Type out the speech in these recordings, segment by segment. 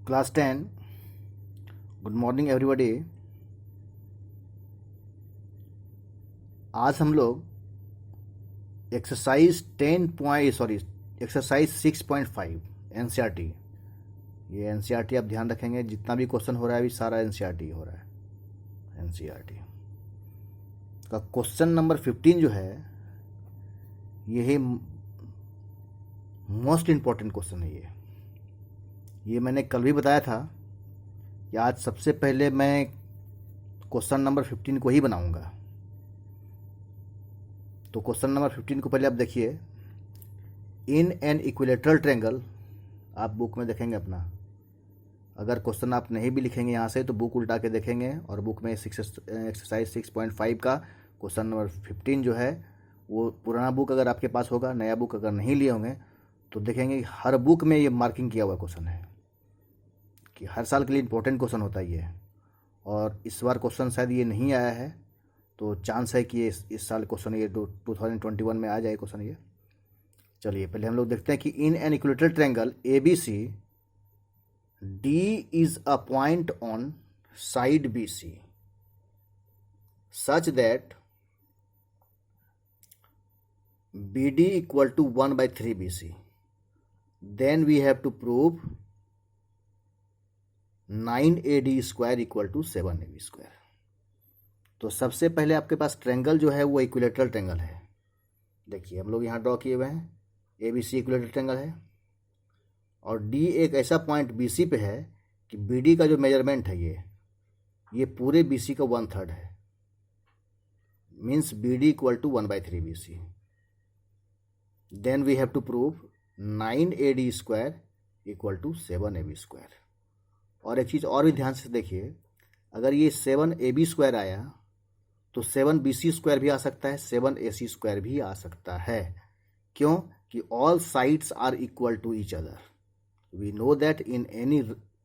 Class 10। Good morning everybody. आज हम लोग एक्सरसाइज 6.5 एनसीईआरटी। ये एनसीईआरटी आप ध्यान रखेंगे, जितना भी क्वेश्चन हो रहा है अभी सारा एनसीईआरटी हो रहा है। एनसीईआरटी का क्वेश्चन नंबर 15 जो है यही मोस्ट इम्पॉर्टेंट क्वेश्चन है। ये मैंने कल भी बताया था कि आज सबसे पहले मैं क्वेश्चन नंबर 15 को ही बनाऊंगा। तो क्वेश्चन नंबर 15 को पहले आप देखिए। इन एन इक्विलेटरल ट्रायंगल, आप बुक में देखेंगे अपना। अगर क्वेश्चन आप नहीं भी लिखेंगे यहाँ से तो बुक उल्टा के देखेंगे और बुक में एक्सरसाइज 6.5 का क्वेश्चन नंबर 15 जो है वो पुराना बुक अगर आपके पास होगा, नया बुक अगर नहीं लिए होंगे तो देखेंगे हर बुक में ये मार्किंग किया हुआ क्वेश्चन है कि हर साल के लिए इम्पोर्टेंट क्वेश्चन होता है ये। और इस बार क्वेश्चन शायद ये नहीं आया है तो चांस है कि ये इस साल क्वेश्चन ये 2021 में आ जाए क्वेश्चन ये। चलिए पहले हम लोग देखते हैं कि in an equilateral triangle ABC D is a point on side BC such that BD equal to 1/3 BC. Then we have to prove 9AD square equal to 7AB square. तो सबसे पहले आपके पास ट्रायंगल जो है वो इक्विलेटरल ट्रायंगल है। देखिए हम लोग यहाँ ड्रॉ किए हुए हैं, ABC इक्विलेटरल ट्रायंगल है और D एक ऐसा पॉइंट BC पे है कि BD का जो मेजरमेंट है ये पूरे BC का 1/3 है। Means BD equal to 1/3 BC. Then we have to prove 9AD square equal to 7AB square. और एक चीज़ और भी ध्यान से देखिए, अगर ये 7AB स्क्वायर आया तो 7BC स्क्वायर भी आ सकता है, 7AC स्क्वायर भी आ सकता है। क्यों? कि all sides are equal to each other. We know that in any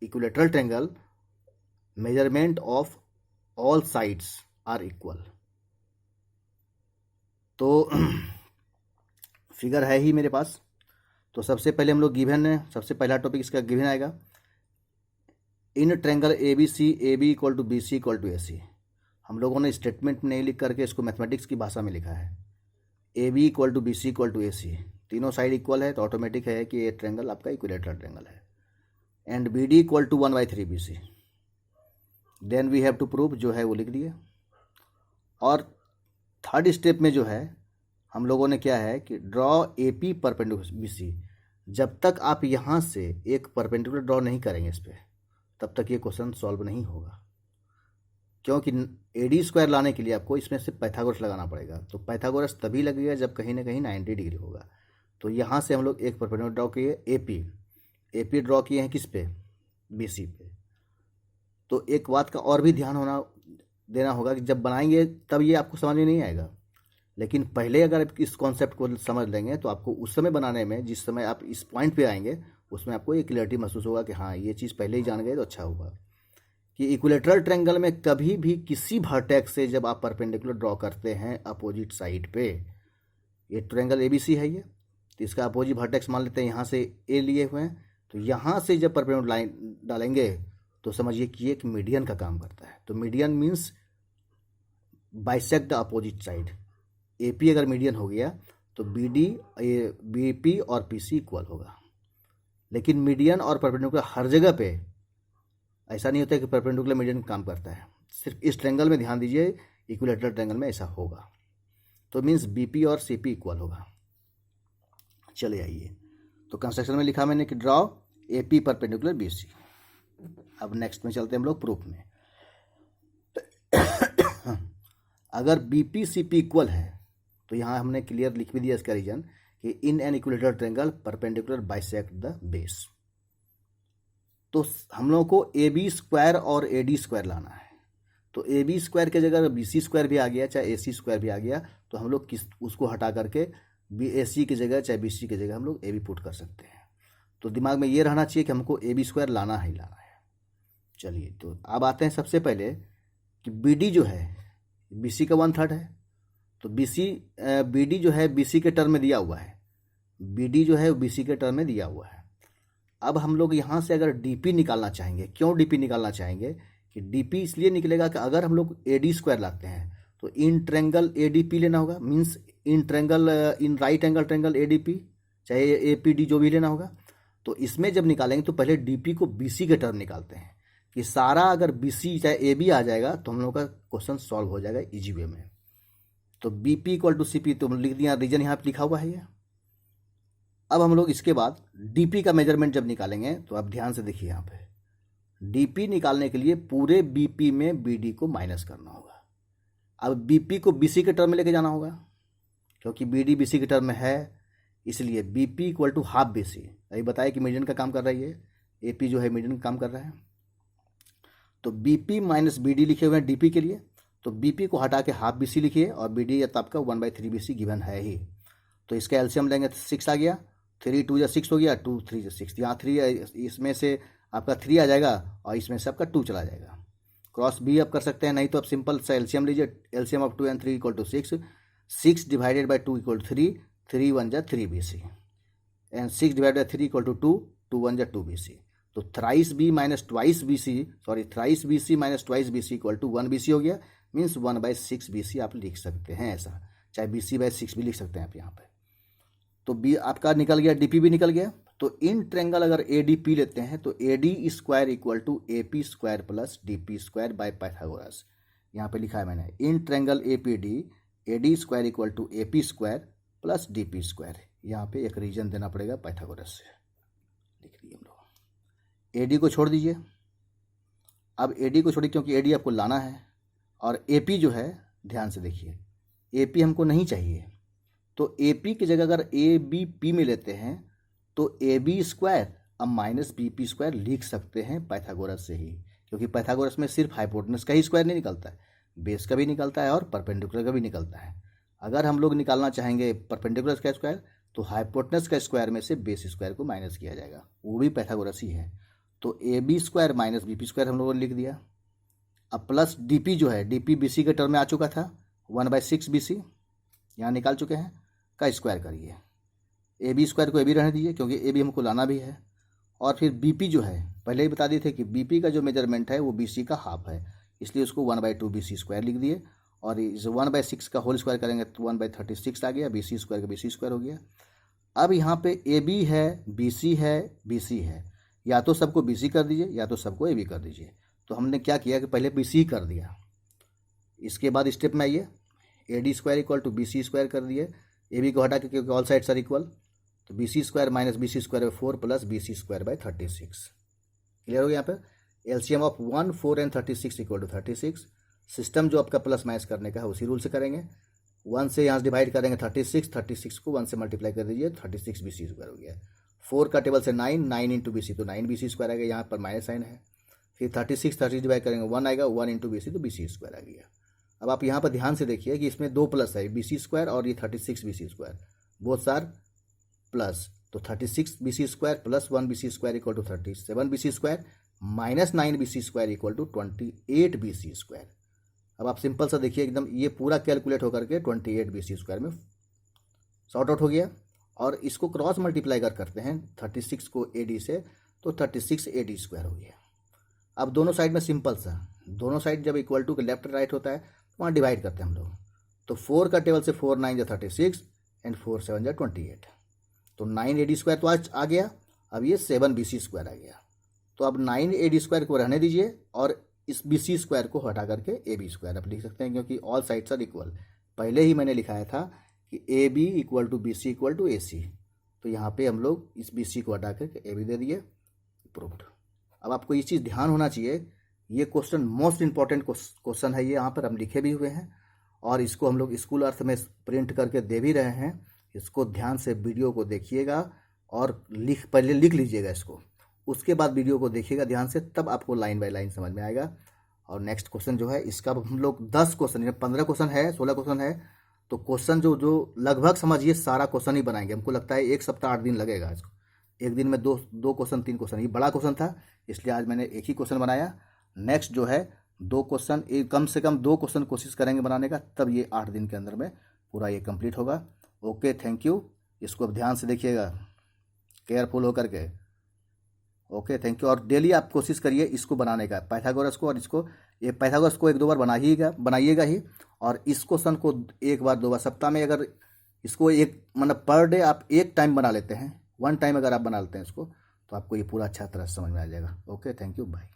equilateral triangle measurement of all sides are equal. तो फिगर है ही मेरे पास। तो सबसे पहले हम लोग गिवन है, सबसे पहला टॉपिक इसका गिवन आएगा। In triangle ABC AB equal to BC equal to AC। हम लोगों ने स्टेटमेंट में नहीं लिख करके इसको मैथमेटिक्स की भाषा में लिखा है। AB equal to BC equal to AC, तीनों साइड इक्वल है तो ऑटोमेटिक है कि ये ट्रायंगल आपका इक्विलेटरल ट्रायंगल है। And BD equal to 1/3 BC। Then we have to prove, जो है वो लिख दिए। और थर्ड स्टेप में जो है हम लोगों ने क्या है कि ड्रॉ AP परपेंडिकुलर BC। जब तक आप यहाँ से एक परपेंडिकुलर ड्रॉ नहीं करेंगे इस पर तब तक ये क्वेश्चन सॉल्व नहीं होगा। क्योंकि AD स्क्वायर लाने के लिए आपको इसमें से पाइथागोरस लगाना पड़ेगा। तो पाइथागोरस तभी लगेगा जब कहीं ना कहीं 90 डिग्री होगा। तो यहाँ से हम लोग एक परपेंडिकुलर ड्रॉ किए, AP ड्रॉ किए हैं किस पे? BC पे। तो एक बात का और भी ध्यान देना होगा कि जब बनाएंगे तब ये आपको समझ में नहीं आएगा, लेकिन पहले अगर आप इस कॉन्सेप्ट को समझ लेंगे तो आपको उस समय बनाने में, जिस समय आप इस पॉइंट पे आएंगे उसमें आपको एक क्लियरिटी महसूस होगा कि हाँ ये चीज़ पहले ही जान गए तो अच्छा होगा। कि इक्विलेटरल ट्रायंगल में कभी भी किसी वर्टेक्स से जब आप परपेंडिकुलर ड्रॉ करते हैं अपोजिट साइड पे, ये ट्रायंगल ABC है ये, तो इसका अपोजिट वर्टेक्स मान लेते हैं, यहाँ से A लिए हुए हैं, तो यहाँ से जब परपेंडिकुलर लाइन डालेंगे तो समझिए कि एक मीडियन का काम करता है। तो median means bisect the opposite side. AP अगर मीडियन हो गया तो BP और PC इक्वल होगा। लेकिन मीडियन और परपेंडिकुलर हर जगह पे ऐसा नहीं होता है कि परपेंडिकुलर मीडियन काम करता है। सिर्फ इस ट्रायंगल में ध्यान दीजिए, इक्विलेटरल ट्रायंगल में ऐसा होगा। तो मीन्स BP और CP इक्वल होगा। चले आइए, तो कंस्ट्रक्शन में लिखा मैंने कि ड्रॉ AP परपेंडिकुलर BC। अब नेक्स्ट में चलते हैं हम लोग प्रूफ में। अगर BP CP इक्वल है तो यहाँ हमने क्लियर लिख भी दिया इसका रीजन कि in an equilateral triangle perpendicular bisect the base. तो हम लोगों को AB स्क्वायर और AD स्क्वायर लाना है। तो AB स्क्वायर की जगह BC स्क्वायर भी आ गया, चाहे AC स्क्वायर भी आ गया, तो हम लोग उसको हटा करके AC की जगह चाहे BC की जगह हम लोग AB पुट कर सकते हैं। तो दिमाग में ये रहना चाहिए कि हमको AB स्क्वायर लाना ही लाना है। चलिए तो अब आते हैं सबसे पहले कि BD जो है BC का 1/3 है। तो BD जो है BC के टर्म में दिया हुआ है, BD जो है BC के टर्म में दिया हुआ है। अब हम लोग यहाँ से अगर डीपी निकालना चाहेंगे, क्यों डीपी निकालना चाहेंगे कि डीपी इसलिए निकलेगा कि अगर हम लोग एडी स्क्वायर लाते हैं तो इन ट्रेंगल एडीपी लेना होगा, means in triangle in right angle triangle ADP, चाहे एपीडी जो भी लेना होगा। तो इसमें जब निकालेंगे तो पहले डीपी को बीसी के टर्म निकालते हैं कि सारा अगर बीसी चाहे एबी आ जाएगा तो हम लोग का क्वेश्चन सॉल्व हो जाएगा इजी वे में। तो बीपी इक्वल टू सीपी तो लिख दिया, रीजन यहाँ पे लिखा हुआ है ये। अब हम लोग इसके बाद डीपी का मेजरमेंट जब निकालेंगे तो आप ध्यान से देखिए, यहाँ पे डीपी निकालने के लिए पूरे बीपी में बीडी को माइनस करना होगा। अब बीपी को बीसी के टर्म में लेके जाना होगा, क्योंकि बीडी बीसी के टर्म में है, इसलिए BP equal to half BC. अभी बताया कि मीडियन का काम कर रही है, एपी जो है मीडियन का काम कर रहा है। तो बीपी माइनस बीडी लिखे हुए हैं डीपी के लिए, तो बीपी को हटा के हाफ बीसी लिखिए और बीडी तो आपका 1/3 बीसी गिवन है ही। तो इसका एलसीएम लेंगे तो 6 आ गया, 3 2 6 हो गया, 2 3 6, यहाँ 3 इसमें से आपका 3 आ जाएगा और इसमें से आपका 2 चला जाएगा। क्रॉस भी आप कर सकते हैं, नहीं तो आप सिंपल सा एलसीएम लीजिए, LCM of 2 and 3 equal to 6, 6 divided by 2 equal to 3, 3 1 जा 3 BC and 6 divided by 3 equal to 2, 2 1 जा 2 बीसी। तो thrice B minus twice BC, sorry thrice BC minus twice BC equal to 1 BC हो गया, means 1/6 BC आप लिख सकते हैं ऐसा, चाहे BC/6 भी लिख सकते हैं आप यहाँ पे। तो बी आपका निकल गया, डीपी भी निकल गया। तो इन ट्रेंगल अगर एडीपी लेते हैं तो AD square equal to AP square plus DP square by Pythagoras. यहाँ पे लिखा है मैंने, in triangle APD AD square equal to AP square plus DP square. यहाँ पे एक रीजन देना पड़ेगा पाइथागोरस से, लिख दिए हम लोग। एडी को छोड़ दीजिए, अब एडी को छोड़िए क्योंकि एडी आपको लाना है, और एपी जो है ध्यान से देखिए, एपी हमको नहीं चाहिए, तो एपी की जगह अगर ए बी पी में लेते हैं तो ए बी स्क्वायर अब माइनस बी पी स्क्वायर लिख सकते हैं पाइथागोरस से ही, क्योंकि पाइथागोरस में सिर्फ हाइपोटेनस का ही स्क्वायर नहीं निकलता है, बेस का भी निकलता है और परपेंडिकुलर का भी निकलता है। अगर हम लोग निकालना चाहेंगे परपेंडिकुलर का स्क्वायर तो हाइपोटेनस का स्क्वायर में से बेस स्क्वायर को माइनस किया जाएगा, वो भी पाइथागोरस ही है। तो A B square minus B P square हम लोगों ने लिख दिया। अब प्लस डीपी जो है, डीपी बीसी के टर्म में आ चुका था, 1/6 बीसी यहाँ निकाल चुके हैं, का स्क्वायर करिए। ए बी स्क्वायर को ए बी रहने दीजिए क्योंकि ए बी हमको लाना भी है। और फिर बीपी जो है, पहले ही बता दिए थे कि बीपी का जो मेजरमेंट है वो बीसी का हाफ है, इसलिए उसको 1/2 बीसी स्क्वायर लिख दिए। और इस 1/6 का होल स्क्वायर करेंगे तो 1/36 आ गया, बीसी स्क्वायर का बीसी स्क्वायर हो गया। अब यहाँ पे ए बी है, बीसी है, बीसी है, या तो सबको बीसी कर दीजिए या तो सबको ए बी कर दीजिए। तो हमने क्या किया कि पहले बीसी कर दिया, इसके बाद स्टेप में आइए, A D square equal to BC square कर दिए, ए बी को हटा के क्योंकि ऑल साइड्स आर इक्वल, तो BC square minus BC square 4 plus BC square by 36। Clear हो गया। यहाँ पे LCM of 1 4 and 36 equal to 36। System जो आपका प्लस माइनस करने का है उसी रूल से करेंगे, 1 से यहाँ डिवाइड करेंगे 36 को 1 से मल्टीप्लाई कर दीजिए, 36 बीसी स्क्वायर हो गया। 4 का टेबल से 9 इंटू बीसी तो 9 बीसी स्क्वायर आ गया, यहाँ पर माइनस साइन है। फिर 30 डिवाइड करेंगे 1 आएगा, 1 इंटू बीसी तो बीसी स्क्वायर आ गया। अब आप यहाँ पर ध्यान से देखिए कि इसमें 2 प्लस है, बीसी स्क्वायर और ये 36 बीसी स्क्वायर, बोथ सार प्लस। तो 36 BC square plus 1 BC square equal to 37 BC square minus 9 BC square equal to 28 BC square. अब आप सिंपल सा देखिए एकदम, ये पूरा कैलकुलेट होकर के 28 बीसी स्क्वायर में सॉर्ट आउट हो गया। और इसको क्रॉस मल्टीप्लाई करते हैं 36 को एडी से, तो 36 एडी स्क्वायर हो गया। अब दोनों साइड में सिंपल सा, दोनों साइड जब इक्वल टू के लेफ्ट राइट होता है वहाँ डिवाइड करते हैं हम लोग। तो 4 का टेबल से 4 9 जा 36 एंड 4 7 जा 28, तो 9 एडी स्क्वायर तो आज आ गया। अब ये 7 बीसी स्क्वायर आ गया, तो अब 9 एडी स्क्वायर को रहने दीजिए और इस बीसी स्क्वायर को हटा करके ए बी स्क्वायर आप लिख सकते हैं, क्योंकि ऑल साइड्स आर इक्वल। पहले ही मैंने लिखाया था कि A B equal to B C equal to A C, तो यहाँ पे हम लोग इस बी सी को हटा करके ए बी दे दिए, प्रूव्ड। अब आपको ये चीज़ ध्यान होना चाहिए, ये क्वेश्चन मोस्ट इंपॉर्टेंट क्वेश्चन है, ये यहाँ पर हम लिखे भी हुए हैं और इसको हम लोग स्कूल अर्थ में प्रिंट करके दे भी रहे हैं। इसको ध्यान से वीडियो को देखिएगा और पहले लिख लीजिएगा इसको, उसके बाद वीडियो को देखिएगा ध्यान से, तब आपको लाइन बाय लाइन समझ में आएगा। और नेक्स्ट क्वेश्चन जो है इसका हम लोग 10 क्वेश्चन, 15 क्वेश्चन है, 16 क्वेश्चन है, तो क्वेश्चन जो लगभग समझिए सारा क्वेश्चन ही बनाएंगे। हमको लगता है 1 सप्ताह 8 दिन लगेगा इसको, एक दिन में दो क्वेश्चन 3 क्वेश्चन। ये बड़ा क्वेश्चन था इसलिए आज मैंने एक ही क्वेश्चन बनाया। नेक्स्ट जो है 2 क्वेश्चन, कम से कम 2 क्वेश्चन कोशिश करेंगे बनाने का, तब ये 8 दिन के अंदर में पूरा ये कंप्लीट होगा। Okay, thank you. इसको अब ध्यान से देखिएगा, केयरफुल होकर के। Okay, thank you. और डेली आप कोशिश करिए इसको बनाने का, पाइथागोरस को, और इसको, ये पाइथागोरस को 1-2 बार बनाइएगा ही। और इस क्वेश्चन को 1 बार 2 बार सप्ताह में, अगर इसको एक मतलब पर डे आप एक टाइम बना लेते हैं, 1 टाइम अगर आप बना लेते हैं इसको, तो आपको ये पूरा अच्छा तरह से समझ में आ जाएगा। Okay, thank you, bye.